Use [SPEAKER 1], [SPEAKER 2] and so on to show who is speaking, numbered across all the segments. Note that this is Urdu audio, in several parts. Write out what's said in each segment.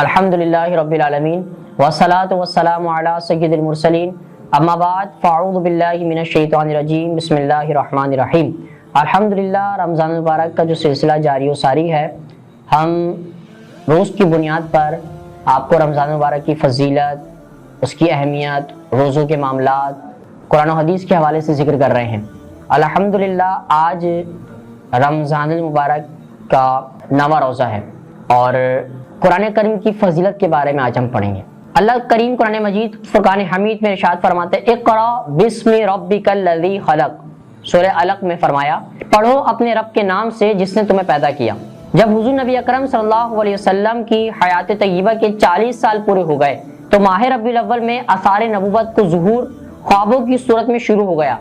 [SPEAKER 1] الحمدللہ رب العالمین والصلاة والسلام علی سید المرسلین اما بعد فاعوذ باللہ من الشیطان الرجیم بسم اللہ الرحمن الرحیم۔ الحمدللہ رمضان مبارک کا جو سلسلہ جاری و ساری ہے، ہم روز کی بنیاد پر آپ کو رمضان مبارک کی فضیلت، اس کی اہمیت، روزوں کے معاملات قرآن و حدیث کے حوالے سے ذکر کر رہے ہیں۔ الحمدللہ آج رمضان المبارک کا 9واں روزہ ہے اور قرآن کریم کی فضیلت کے بارے میں آج ہم پڑھیں گے۔ اللہ کریم قرآن مجید فرقان حمید میں ارشاد فرماتے ہیں، اقرا بسم ربک الذی خلق، سورہ علق میں فرمایا پڑھو اپنے رب کے نام سے جس نے تمہیں پیدا کیا۔ جب حضور نبی اکرم صلی اللہ علیہ وسلم کی حیات طیبہ کے 40 سال پورے ہو گئے تو ماہ ربیع الاول میں آثار نبوت کو ظہور خوابوں کی صورت میں شروع ہو گیا۔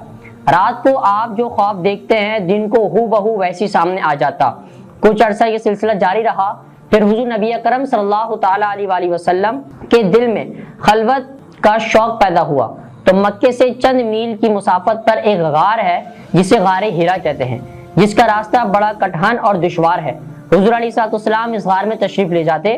[SPEAKER 1] رات کو آپ جو خواب دیکھتے ہیں دن کو ہو بہو ویسی سامنے آ جاتا۔ کچھ عرصہ یہ سلسلہ جاری رہا، پھر حضور نبی اکرم صلی اللہ تعالیٰ علیہ وآلہ وسلم کے دل میں خلوت کا شوق پیدا ہوا تو مکے سے چند میل کی مسافت پر ایک غار ہے جسے غار ہیرا کہتے ہیں، جس کا راستہ بڑا کٹھن اور دشوار ہے۔ حضور علیہ السلام اس غار میں تشریف لے جاتے،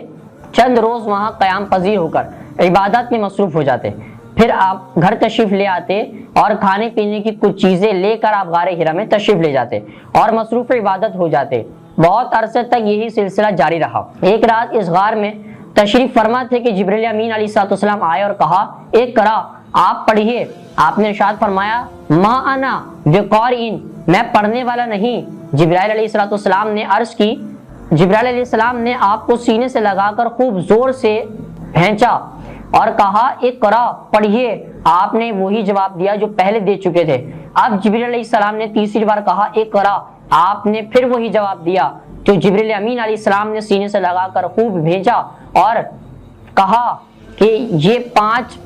[SPEAKER 1] چند روز وہاں قیام پذیر ہو کر عبادت میں مصروف ہو جاتے، پھر آپ گھر تشریف لے آتے اور کھانے پینے کی کچھ چیزیں لے کر آپ غار ہیرا میں تشریف لے جاتے اور مصروف عبادت ہو جاتے۔ بہت عرصے تک یہی سلسلہ جاری رہا۔ ایک رات اس غار میں تشریف فرما تھے کہ جبریل امین علیہ السلام آئے اور کہا، ایک کرا آپ پڑھیے۔ آپ نے ارشاد فرمایا، ما انا بقارئ، میں پڑھنے والا نہیں۔ جبرائیل علیہ السلام نے عرض کی، جبرائیل علیہ السلام نے آپ کو سینے سے لگا کر خوب زور سے بھینچا اور کہا، ایک کرا پڑھیے۔ آپ نے وہی جواب دیا جو پہلے دے چکے تھے۔ اب جبرائیل علیہ السلام نے تیسری بار کہا، ایک کرا۔ آپ نے پھر وہی جواب دیا جو جبریل امین علیہ السلام نے سینے سے لگا کر خوب بھیجا اور کہا کہ یہ 5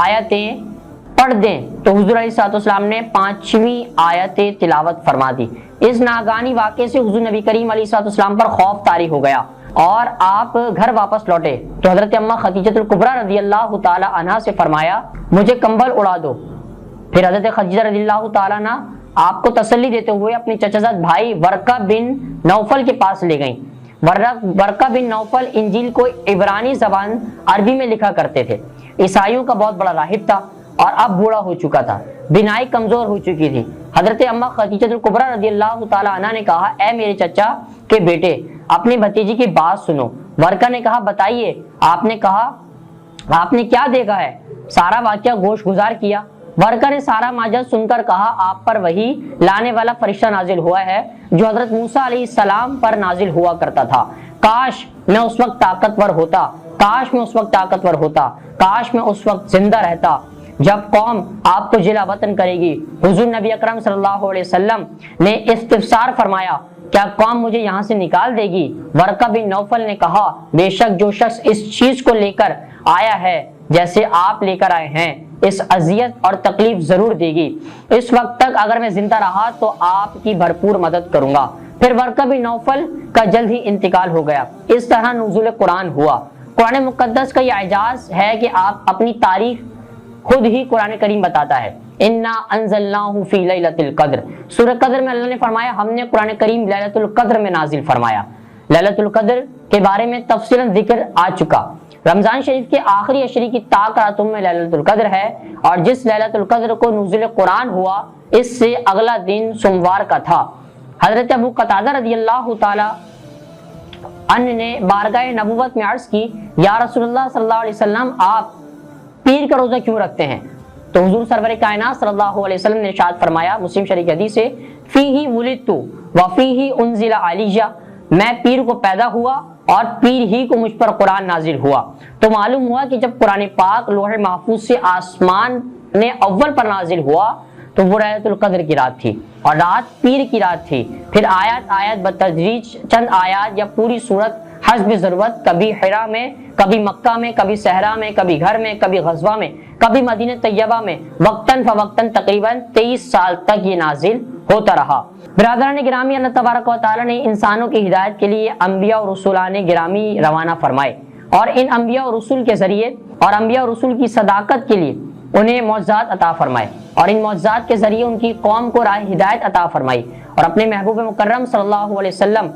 [SPEAKER 1] آیتیں پڑھ دیں۔ تو حضور علیہ السلام نے 5ویں آیت تلاوت فرما دی۔ اس ناگانی واقعے سے حضور نبی کریم علیہ السلام پر خوف طاری ہو گیا اور آپ گھر واپس لوٹے تو حضرت اماں خدیجہ الکبریٰ رضی اللہ تعالی عنہا سے فرمایا، مجھے کمبل اڑا دو۔ پھر حضرت خدیجہ رضی اللہ تعالی عنہ آپ کو تسلی دیتے ہوئے اپنے چچا زاد بھائی ورقہ بن نوفل کے پاس لے گئیں۔ ورقہ بن نوفل انجیل کو عبرانی زبان عربی میں لکھا کرتے تھے۔ عیسائیوں کا بہت بڑا راہب تھا اور اب بوڑھا ہو چکا تھا، بینائی کمزور ہو چکی تھی۔ حضرت اماں خدیجہ الکبریٰ رضی اللہ تعالی عنہ نے کہا، اے میرے چچا کے بیٹے، اپنے بھتیجی کی بات سنو۔ ورقہ نے کہا، بتائیے۔ آپ نے کہا، آپ نے کیا دیکھا ہے؟ سارا واقعہ گوش گزار کیا۔ ورقہ نے سارا ماجرا سن کر کہا، آپ پر وہی لانے والا فرشتہ نازل ہوا ہے جو حضرت موسیٰ علیہ السلام پر نازل ہوا کرتا تھا۔ کاش میں اس وقت طاقتور ہوتا، کاش میں اس وقت طاقتور ہوتا، کاش میں اس وقت زندہ رہتا جب قوم آپ کو جلا وطن کرے گی۔ حضور نبی اکرم صلی اللہ علیہ وسلم نے استفسار فرمایا، کیا قوم مجھے یہاں سے نکال دے گی؟ ورقہ بن نوفل نے کہا، بے شک جو شخص اس چیز کو لے کر آیا ہے جیسے آپ لے کر آئے ہیں، اس اذیت اور تکلیف ضرور دے گی۔ اس وقت تک اگر میں زندہ رہا تو آپ کی بھرپور مدد کروں گا۔ پھر ورقہ بن نوفل کا جلد ہی انتقال ہو گیا۔ اس طرح نزول قرآن ہوا۔ قرآن مقدس کا یہ اعجاز ہے کہ آپ اپنی تاریخ خود ہی قرآن کریم بتاتا ہے۔ انا انزلناہ فی لیلۃ القدر، سورہ قدر میں اللہ نے فرمایا، ہم نے قرآن کریم لیلۃ القدر میں نازل فرمایا۔ لیلۃ القدر کے بارے میں تفصیلا ذکر آ چکا۔ رمضان شریف کے آخری عشرے کی طاق راتوں میں لیلۃ القدر ہے اور جس لیلۃ القدر کو نزول قرآن ہوا اس سے اگلا دن سوموار کا تھا۔ حضرت ابو قتادہ رضی اللہ تعالی عنہ نے بارگاہ نبوت میں عرض کی، یا رسول اللہ صلی اللہ علیہ وسلم، آپ پیر کا روزہ کیوں رکھتے ہیں؟ تو حضور سرور کائنات صلی اللہ علیہ وسلم نے ارشاد فرمایا، مسلم شریف کی حدیث ہے، فیہ ولدت وفیہ انزل علیہ، میں پیر کو پیدا ہوا اور پیر ہی کو مجھ پر قرآن نازل ہوا۔ تو معلوم ہوا کہ جب قرآن پاک لوح محفوظ سے آسمان نے اول پر نازل ہوا تو وہ لیلۃ القدر کی رات تھی اور رات پیر کی رات تھی۔ پھر آیات آیات بتدریج چند آیات یا پوری سورت حسب ضرورت، کبھی حرا میں، کبھی مکہ میں، کبھی صحرا میں، کبھی گھر میں، کبھی غزوہ میں، کبھی مدینہ طیبہ میں، وقتاً فوقتاً تقریباً 23 سال تک یہ نازل ہوتا رہا۔ برادران گرامی، اللہ تبارک و تعالی نے انسانوں کی ہدایت کے لیے انبیاء اور رسولان گرامی روانہ فرمائے اور ان انبیاء اور رسول کے ذریعے اور انبیاء اور رسول کی صداقت کے لیے انہیں معجزات عطا فرمائے اور ان معجزات کے ذریعے ان کی قوم کو راہ ہدایت عطا فرمائی اور اپنے محبوب مکرم صلی اللہ علیہ وسلم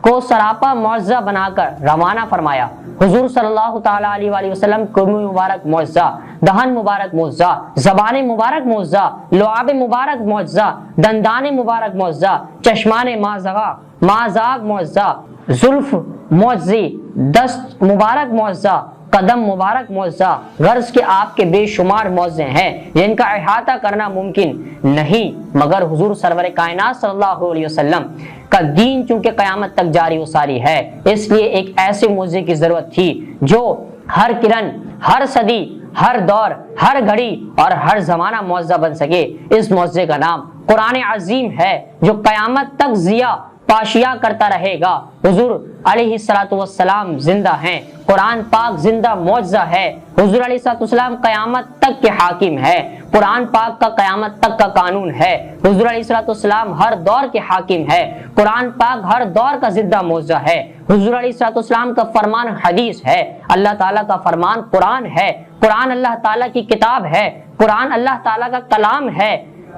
[SPEAKER 1] کو سراپا معجزہ بنا کر روانہ فرمایا۔ حضور صلی اللہ تعالیٰ علیہ وآلہ وسلم کو منہ مبارک معجزہ، دہن مبارک معجزہ، زبان مبارک معجزہ، لعاب مبارک معجزہ، دندان مبارک معجزہ، چشمان مازاغ معجزہ، زلف معجزی، دست مبارک معجزہ، قدم مبارک معجزہ، غرض کہ آپ کے بے شمار معجزے ہیں جن کا احاطہ کرنا ممکن نہیں، مگر حضور سرور کائنات صلی اللہ علیہ وسلم کا دین چونکہ قیامت تک جاری و ساری ہے، اس لیے ایک ایسے معجزے کی ضرورت تھی جو ہر کرن، ہر صدی، ہر دور، ہر گھڑی اور ہر زمانہ معجزہ بن سکے۔ اس معجزے کا نام قرآن عظیم ہے جو قیامت تک ضیاء پاشیا کرتا رہے گا۔ حضور علیہ السلام زندہ ہیں، قرآن پاک زندہ معجزہ ہے، حضور علیہ السلام قیامت تک کے حاکم ہے، قرآن پاک کا قیامت تک کا قانون ہے، حضور علیہ السلام ہر دور کے حاکم ہے، قرآن پاک ہر دور کا زندہ معجزہ ہے، حضور علیہ السلام کا فرمان حدیث ہے، اللہ تعالیٰ کا فرمان قرآن ہے، قرآن اللہ تعالیٰ کی کتاب ہے، قرآن اللہ تعالیٰ کا کلام ہے،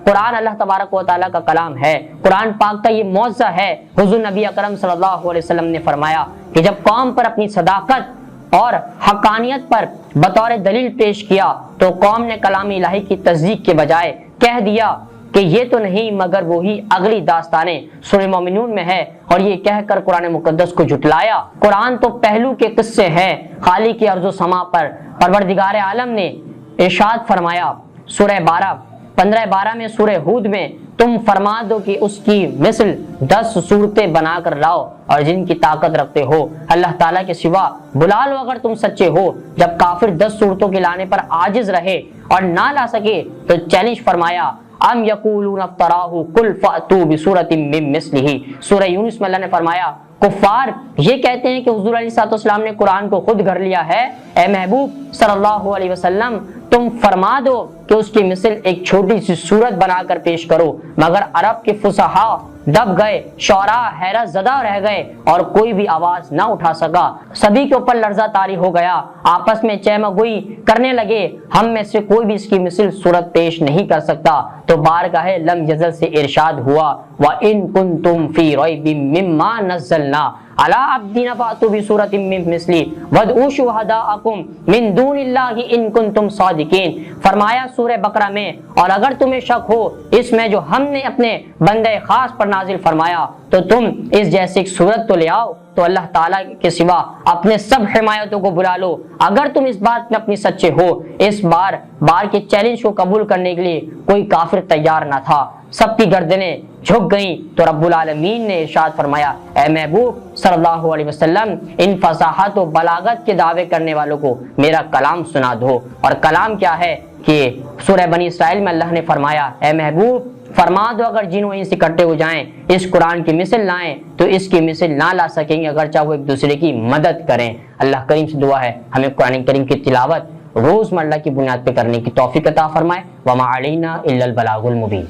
[SPEAKER 1] قرآن اللہ تبارک و تعالیٰ کا کلام ہے، قرآن پاک کا یہ معجزہ ہے۔ حضور نبی اکرم صلی اللہ علیہ وسلم نے فرمایا کہ جب قوم پر اپنی صداقت اور حقانیت پر بطور دلیل پیش کیا تو قوم نے کلام الہی کی تصدیق کے بجائے کہہ دیا کہ یہ تو نہیں مگر وہی اگلی داستانیں سورہ مومنون میں ہے، اور یہ کہہ کر قرآن مقدس کو جھٹلایا۔ قرآن تو پہلو کے قصے ہیں۔ خالق ارض و سما پر پروردگار عالم نے ارشاد فرمایا سورہ 15 میں، سورہ ہود میں، تم فرما دو کہ اس کی مثل 10 صورتیں بنا کر لاؤ اور جن کی طاقت رکھتے ہو اللہ تعالیٰ کے سوا بلا لو اگر تم سچے ہو۔ جب کافر 10 صورتوں کے لانے پر عاجز رہے اور نہ لا سکے تو چیلنج فرمایا ام یقولون افتراہ قل فأتوا بسورۃ من مثلہ۔ سورہ یونس میں اللہ نے فرمایا کفار یہ کہتے ہیں کہ حضور علیہ السلام نے قرآن کو خود گھڑ لیا ہے، اے محبوب صلی اللہ علیہ وسلم تم فرما دو کہ اس کی مثل ایک چھوٹی سی صورت بنا کر پیش کرو، مگر عرب کے فصحاء دب گئے، شعراء حیرت زدہ رہ گئے اور کوئی بھی آواز نہ اٹھا سکا، سبھی کے اوپر لرزہ طاری ہو گیا، آپس میں چہمہ گوئی کرنے لگے، ہم میں سے کوئی بھی اس کی مثل صورت پیش نہیں کر سکتا۔ تو بارگاہ لم یزل سے ارشاد ہوا وَإِن كُنتُمْ فِي رَيْبٍ مِّمَّا نَزَّلْنَا عَلَىٰ عَبْدِنَا فَأْتُوا بِسُورَةٍ مِّن مِّثْلِهِ وَادْعُوا شُهَدَاءَكُم مِّن دُونِ اللَّهِ إِن كُنتُمْ صَادِقِينَ۔ فرمایا سورہ بقرہ میں اور اگر تمہیں شک ہو اس میں جو ہم نے اپنے بندے خاص پر نازل فرمایا تو تم اس جیسی ایک صورت تو لے آؤ، تو اللہ تعالیٰ کے سوا اپنے سب حمایتوں کو بلا لو اگر تم اس بات میں اپنی سچے ہو۔ اس بار کے چیلنج کو قبول کرنے کے لیے کوئی کافر تیار نہ تھا، سب کی گردنیں جھک گئیں، تو رب العالمین نے ارشاد فرمایا اے محبوب صلی اللہ علیہ وسلم ان فصاحت و بلاغت کے دعوے کرنے والوں کو میرا کلام سنا دو۔ اور کلام کیا ہے کہ سورہ بنی اسرائیل میں اللہ نے فرمایا اے محبوب فرما دو اگر جن و انس اکٹھے ہو جائیں اس قرآن کی مثل لائیں تو اس کی مثل نہ لا سکیں گے اگرچہ وہ ایک دوسرے کی مدد کریں۔ اللہ کریم سے دعا ہے ہمیں قرآن کریم کی تلاوت روزمرہ کی بنیاد پہ کرنے کی توفیق عطا فرمائے۔ وما علینا الا البلاغ المبین۔